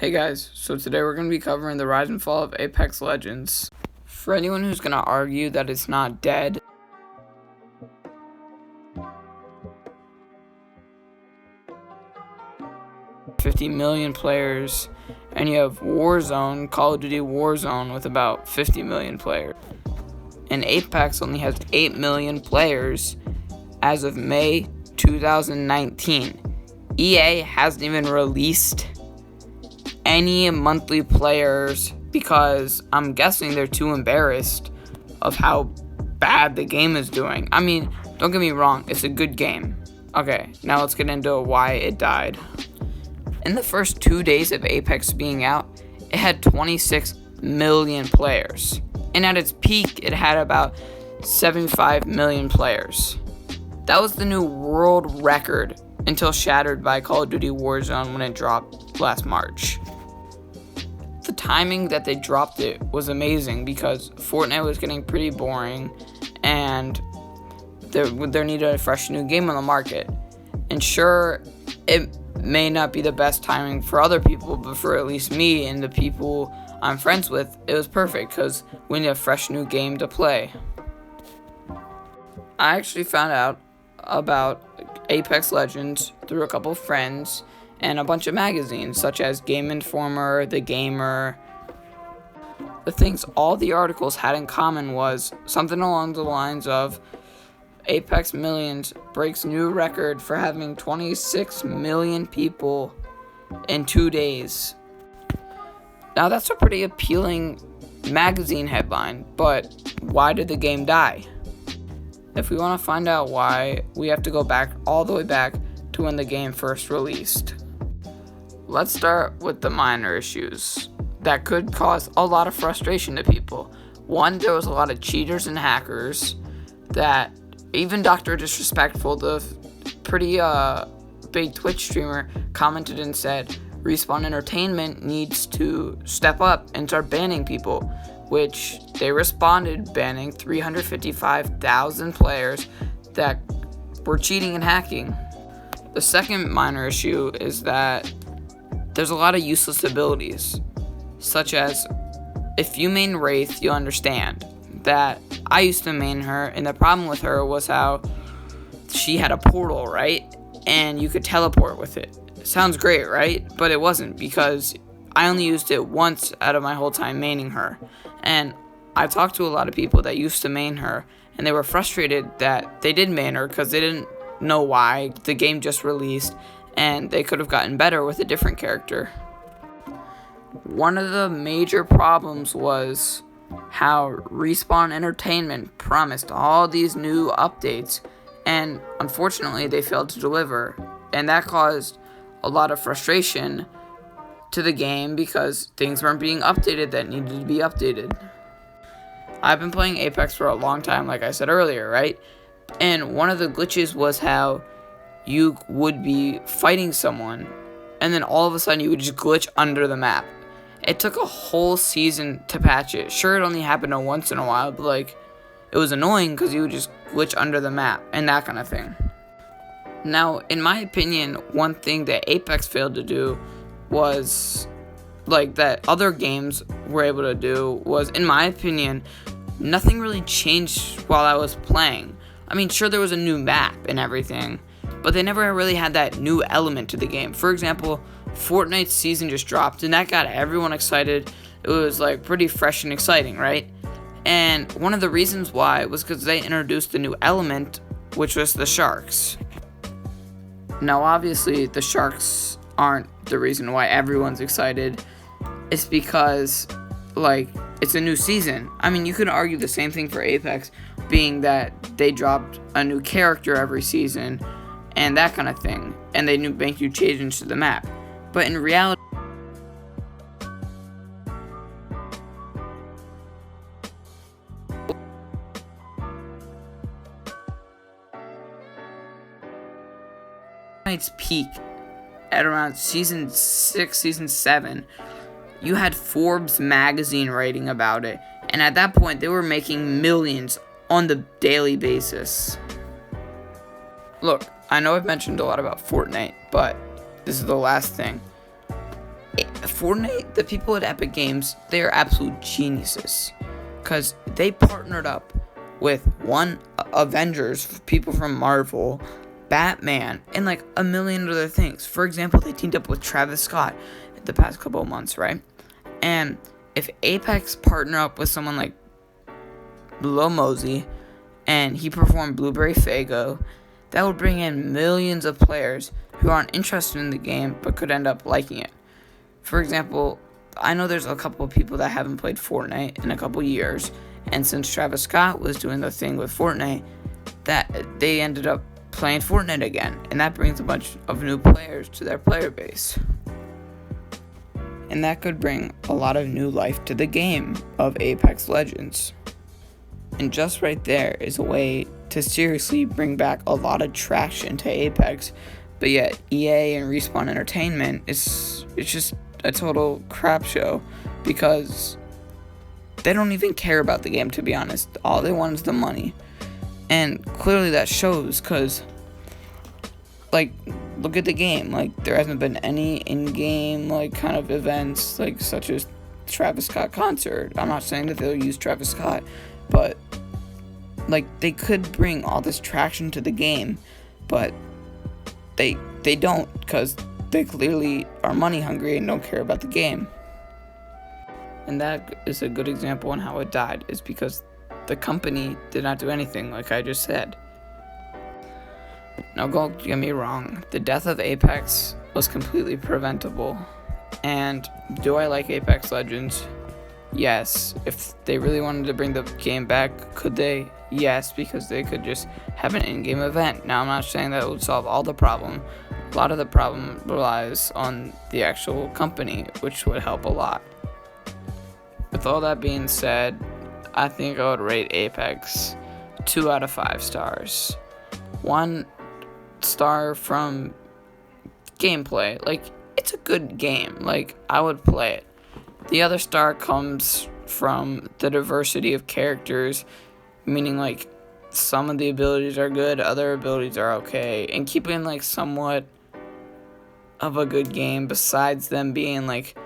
Hey guys, so today we're going to be covering the rise and fall of Apex Legends. For anyone who's going to argue that it's not dead, $50 million players, and you have Warzone, Call of Duty Warzone with about 50 million players. And Apex only has 8 million players as of May 2019. EA hasn't even released any monthly players because I'm guessing they're too embarrassed of how bad the game is doing. I mean, don't get me wrong, it's a good game. Okay, now let's get into why it died. In the first 2 days of Apex being out, it had 26 million players. And at its peak, it had about 75 million players. That was the new world record until shattered by Call of Duty Warzone when it dropped last March. The timing that they dropped it was amazing because Fortnite was getting pretty boring and there needed a fresh new game on the market. And sure, it may not be the best timing for other people, but for at least me and the people I'm friends with, it was perfect because we need a fresh new game to play. I actually found out about Apex Legends through a couple friends and a bunch of magazines such as Game Informer, The Gamer. The things all the articles had in common was something along the lines of Apex Millions breaks new record for having 26 million people in 2 days. Now that's a pretty appealing magazine headline, but why did the game die? If we want to find out why, we have to go back all the way back to when the game first released. Let's start with the minor issues that could cause a lot of frustration to people. One, there was a lot of cheaters and hackers that even Dr. Disrespectful, the pretty big Twitch streamer, commented and said Respawn Entertainment needs to step up and start banning people, which they responded, banning 355,000 players that were cheating and hacking. The second minor issue is that there's a lot of useless abilities, such as if you main Wraith, you'll understand that I used to main her, and the problem with her was how she had a portal, right? And you could teleport with it. Sounds great, right? But it wasn't, because I only used it once out of my whole time maining her. And I talked to a lot of people that used to main her, and they were frustrated that they did main her because they didn't know why. The game just released, and they could have gotten better with a different character. One of the major problems was how Respawn Entertainment promised all these new updates, and unfortunately they failed to deliver, and that caused a lot of frustration to the game because things weren't being updated that needed to be updated. I've been playing Apex for a long time, like I said earlier, right? And one of the glitches was how you would be fighting someone and then all of a sudden you would just glitch under the map. It took a whole season to patch it. Sure, it only happened once in a while, but it was annoying because you would just glitch under the map and that kind of thing. Now, in my opinion, one thing that Apex failed to do was, that other games were able to do was, in my opinion, nothing really changed while I was playing. I mean, sure, there was a new map and everything, but they never really had that new element to the game. For example, Fortnite's season just dropped, and that got everyone excited. It was pretty fresh and exciting, right? And one of the reasons why was because they introduced a new element, which was the sharks. Now, obviously, the sharks aren't the reason why everyone's excited. It's because, it's a new season. I mean, you could argue the same thing for Apex, being that they dropped a new character every season and that kind of thing, and they make new changes to the map. But in reality, its peak at around season 6, season 7, you had Forbes magazine writing about it, and at that point they were making millions on the daily basis. Look, I know I've mentioned a lot about Fortnite, but this is the last thing. Fortnite, the people at Epic Games, they are absolute geniuses. Because they partnered up with Avengers, people from Marvel, Batman, and like a million other things. For example, they teamed up with Travis Scott the past couple of months, right? And if Apex partner up with someone like Lil Mosey and he performed Blueberry Faygo, that would bring in millions of players who aren't interested in the game but could end up liking it. For example, I know there's a couple of people that haven't played Fortnite in a couple years, and since Travis Scott was doing the thing with Fortnite, that they ended up playing Fortnite again, and that brings a bunch of new players to their player base. And that could bring a lot of new life to the game of Apex Legends. And just right there is a way to seriously bring back a lot of traction to Apex, but yet EA and Respawn Entertainment it's just a total crap show because they don't even care about the game, to be honest. All they want is the money. And clearly that shows because, like, look at the game. Like, there hasn't been any in-game, like, kind of events, like, such as Travis Scott concert. I'm not saying that they'll use Travis Scott, but, like, they could bring all this traction to the game, but they don't because they clearly are money hungry and don't care about the game. And that is a good example on how it died, is because the company did not do anything, like I just said. Now, don't get me wrong, the death of Apex was completely preventable. And do I like Apex Legends? Yes. If they really wanted to bring the game back, could they? Yes, because they could just have an in-game event. Now, I'm not saying that would solve all the problem. A lot of the problem relies on the actual company, which would help a lot. With all that being said, I think I would rate Apex 2 out of 5 stars. 1 star from gameplay. Like, it's a good game. Like, I would play it. The other star comes from the diversity of characters, meaning, like, some of the abilities are good, other abilities are okay, and keeping, like, somewhat of a good game besides them being, like,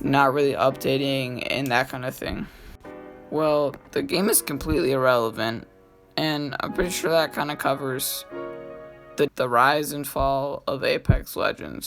not really updating and that kind of thing. Well, the game is completely irrelevant, and I'm pretty sure that kind of covers the rise and fall of Apex Legends.